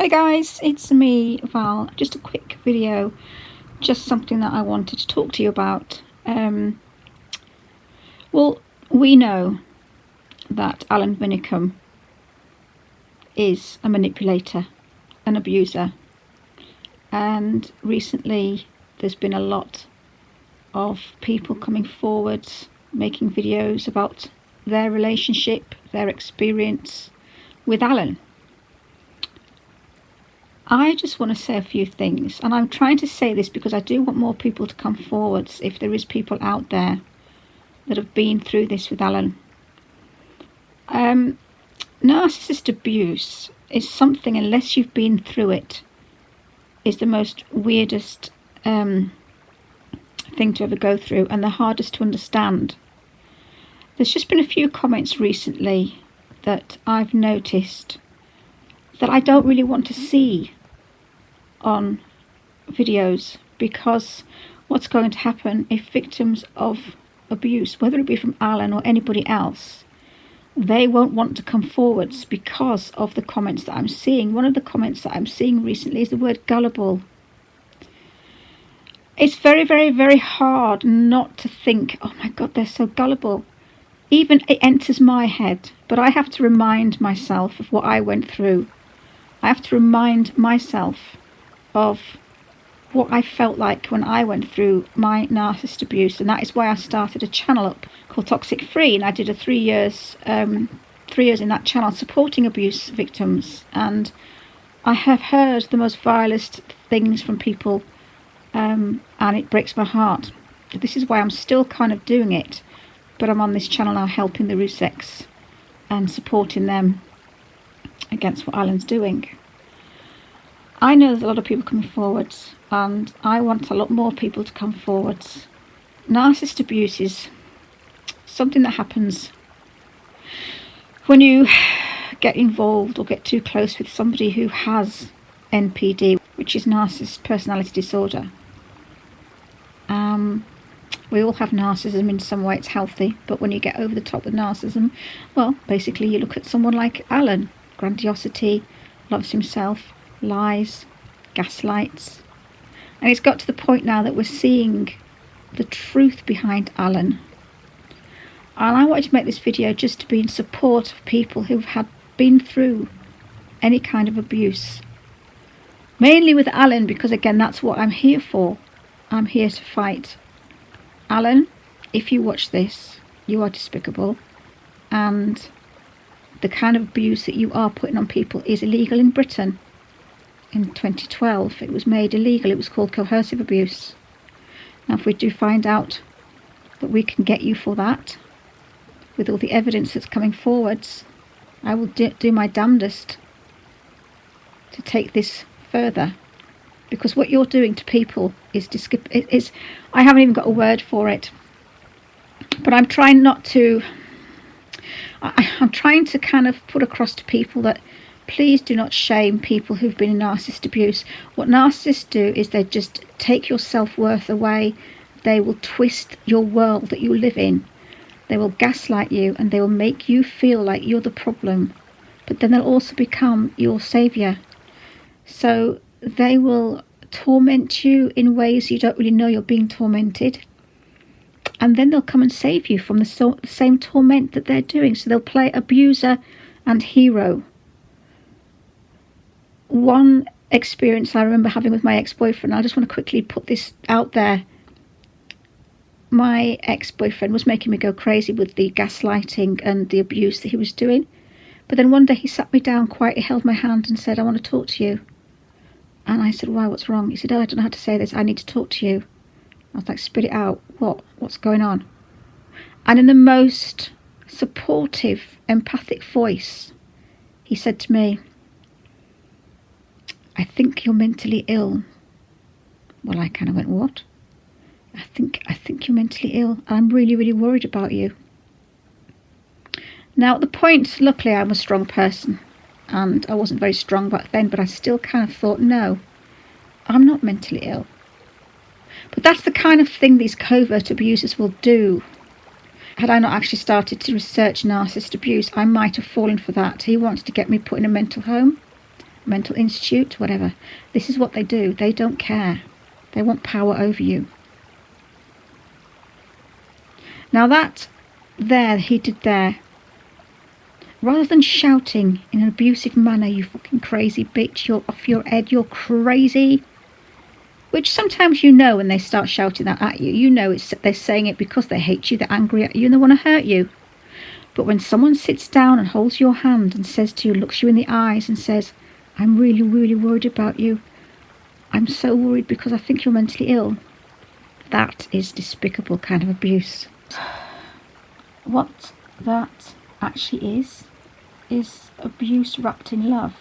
Hi guys, it's me, Val. Just a quick video, just something that I wanted to talk to you about. Well, we know that AlanVinnicome is a manipulator, an abuser, and recently there's been a lot of people coming forward making videos about their relationship, their experience with Alan. I just want to say a few things, and I'm trying to say this because I do want more people to come forwards if there is people out there that have been through this with Alan. Narcissist abuse is something, unless you've been through it, is the most weirdest thing to ever go through and the hardest to understand. There's just been a few comments recently that I've noticed that I don't really want to see on videos, because what's going to happen if victims of abuse, whether it be from Alan or anybody else, they won't want to come forwards because of the comments that I'm seeing. One of the comments that I'm seeing recently is the word gullible. It's very, very, very hard not to think, oh my God, they're so gullible. Even it enters my head, but I have to remind myself of what I went through. I have to remind myself of what I felt like when I went through my narcissist abuse, and that is why I started a channel up called Toxic Free, and I did a 3 years in that channel supporting abuse victims, and I have heard the most vilest things from people, and it breaks my heart. This is why I'm still kind of doing it, but I'm on this channel now helping the Rzuceks and supporting them against what Alan's doing. I know there's a lot of people coming forwards, and I want a lot more people to come forwards. Narcissist abuse is something that happens when you get involved or get too close with somebody who has NPD, which is narcissist personality disorder. We all have narcissism in some way. It's healthy, but when you get over the top with narcissism, well, basically you look at someone like Alan. Grandiosity, loves himself, lies, gaslights, and it's got to the point now that we're seeing the truth behind Alan. And I wanted to make this video just to be in support of people who've been through any kind of abuse, mainly with Alan, because again, that's what I'm here for. I'm here to fight. Alan, if you watch this, you are despicable, and the kind of abuse that you are putting on people is illegal in Britain. In 2012, it was made illegal. It was called coercive abuse. Now, if we do find out that we can get you for that, with all the evidence that's coming forwards, I will do my damnedest to take this further. Because what you're doing to people is I haven't even got a word for it. But I'm trying not to... I'm trying to kind of put across to people that please do not shame people who've been in narcissist abuse. What narcissists do is they just take your self-worth away. They will twist your world that you live in. They will gaslight you, and they will make you feel like you're the problem. But then they'll also become your saviour. So they will torment you in ways you don't really know you're being tormented. And then they'll come and save you from the same torment that they're doing. So they'll play abuser and hero. One experience I remember having with my ex-boyfriend, I just want to quickly put this out there. My ex-boyfriend was making me go crazy with the gaslighting and the abuse that he was doing. But then one day he sat me down quietly, held my hand and said, I want to talk to you. And I said, why, what's wrong? He said, oh, I don't know how to say this. I need to talk to you. I was like, spit it out. What's going on? And in the most supportive, empathic voice, he said to me, I think you're mentally ill. Well, I kind of went, what? I think you're mentally ill. I'm really, really worried about you. Now, at the point, luckily, I'm a strong person, and I wasn't very strong back then, but I still kind of thought, no, I'm not mentally ill. But that's the kind of thing these covert abusers will do. Had I not actually started to research narcissist abuse, I might have fallen for that. He wanted to get me put in a mental home. mental institute, whatever. This is what they do. They don't care. They want power over you. Now that he did there, rather than shouting in an abusive manner, "You fucking crazy bitch, you're off your head, you're crazy," which sometimes you know when they start shouting that at you, you know they're saying it because they hate you, they're angry at you, and they want to hurt you. But when someone sits down and holds your hand and says to you, looks you in the eyes and says, "I'm really, really worried about you. I'm so worried because I think you're mentally ill," that is despicable kind of abuse. What that actually is abuse wrapped in love.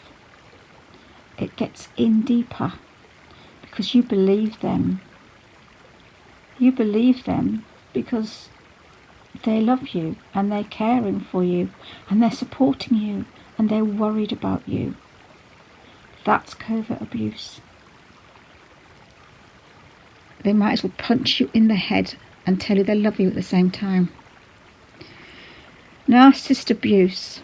It gets in deeper because you believe them. You believe them because they love you and they're caring for you and they're supporting you and they're worried about you. That's covert abuse. They might as well punch you in the head and tell you they love you at the same time. Narcissist abuse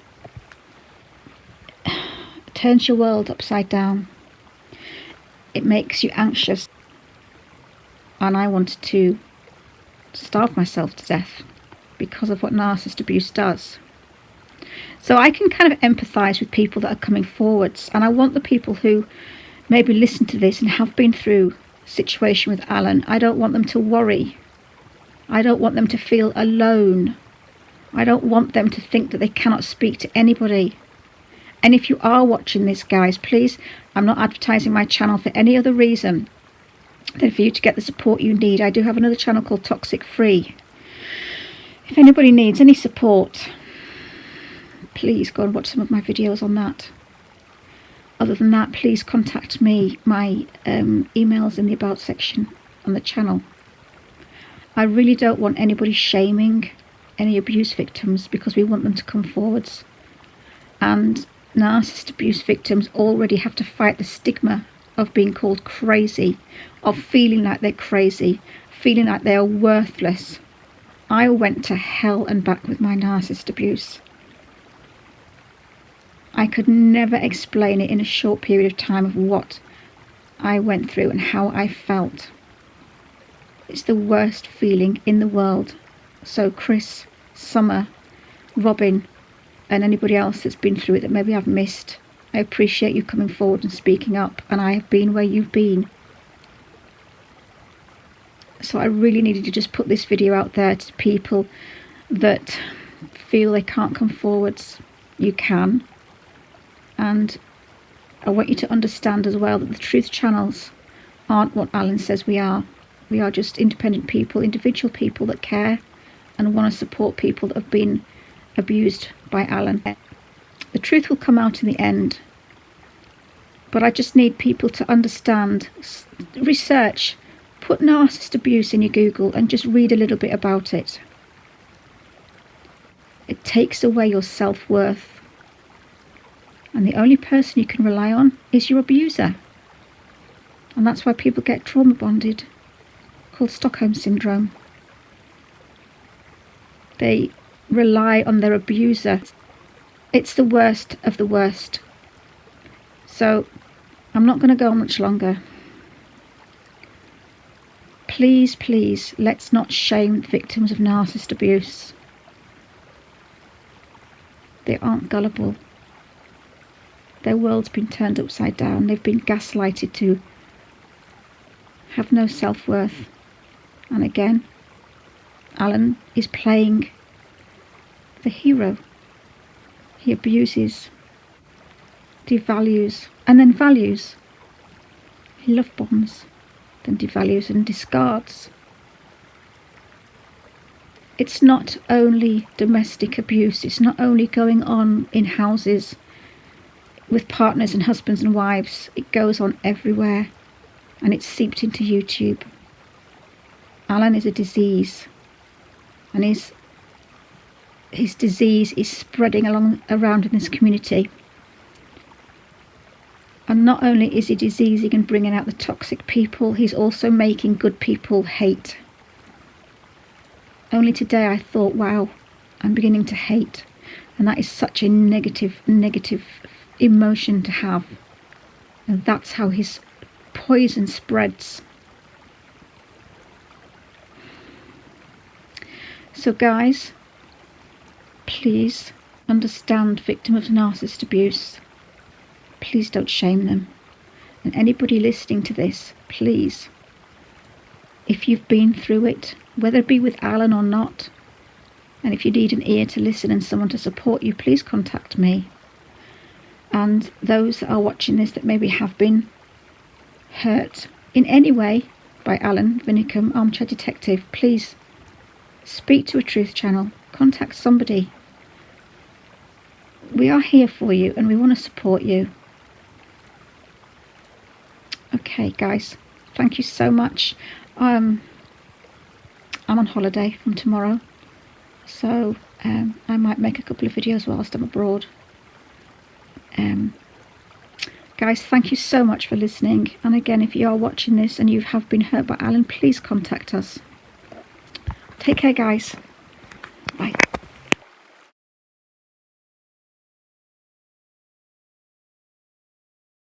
turns your world upside down. It makes you anxious. And I wanted to starve myself to death because of what narcissist abuse does. So I can kind of empathise with people that are coming forwards, and I want the people who maybe listen to this and have been through a situation with Alan, I don't want them to worry. I don't want them to feel alone. I don't want them to think that they cannot speak to anybody. And if you are watching this, guys, please, I'm not advertising my channel for any other reason than for you to get the support you need. I do have another channel called Toxic Free. If anybody needs any support, please go and watch some of my videos on that. Other than that, please contact me. My email's in the About section on the channel. I really don't want anybody shaming any abuse victims because we want them to come forwards. And narcissist abuse victims already have to fight the stigma of being called crazy, of feeling like they're crazy, feeling like they are worthless. I went to hell and back with my narcissist abuse. I could never explain it in a short period of time of what I went through and how I felt. It's the worst feeling in the world. So Chris, Summer, Robin, and anybody else that's been through it that maybe I've missed, I appreciate you coming forward and speaking up, and I have been where you've been. So I really needed to just put this video out there to people that feel they can't come forwards. You can. And I want you to understand as well that the truth channels aren't what Alan says we are. We are just independent people, individual people that care and want to support people that have been abused by Alan. The truth will come out in the end. But I just need people to understand, research, put narcissist abuse in your Google and just read a little bit about it. It takes away your self-worth. And the only person you can rely on is your abuser. And that's why people get trauma bonded, called Stockholm Syndrome. They rely on their abuser. It's the worst of the worst. So I'm not going to go on much longer. Please, please, let's not shame victims of narcissist abuse. They aren't gullible. Their world's been turned upside down. They've been gaslighted to have no self-worth. And again, Alan is playing the hero. He abuses, devalues, and then values. He love bombs, then devalues and discards. It's not only domestic abuse. It's not only going on in houses with partners and husbands and wives. It goes on everywhere, and it's seeped into YouTube. Alan is a disease, and his disease is spreading around in this community. And not only is he diseasing and bringing out the toxic people, he's also making good people hate. Only today I thought, wow, I'm beginning to hate. And that is such a negative emotion to have. And that's how his poison spreads. So guys, please understand victim of narcissist abuse. Please don't shame them. And anybody listening to this, please, if you've been through it, whether it be with Alan or not, and if you need an ear to listen and someone to support you, please contact me. And those that are watching this that maybe have been hurt in any way by AlanVinnicome, Armchair Detective, please speak to a truth channel, contact somebody. We are here for you and we want to support you. Okay guys, thank you so much. I'm on holiday from tomorrow, so I might make a couple of videos whilst I'm abroad. Guys, thank you so much for listening, and again, if you are watching this and you have been hurt by Alan, please contact us. Take care guys. Bye.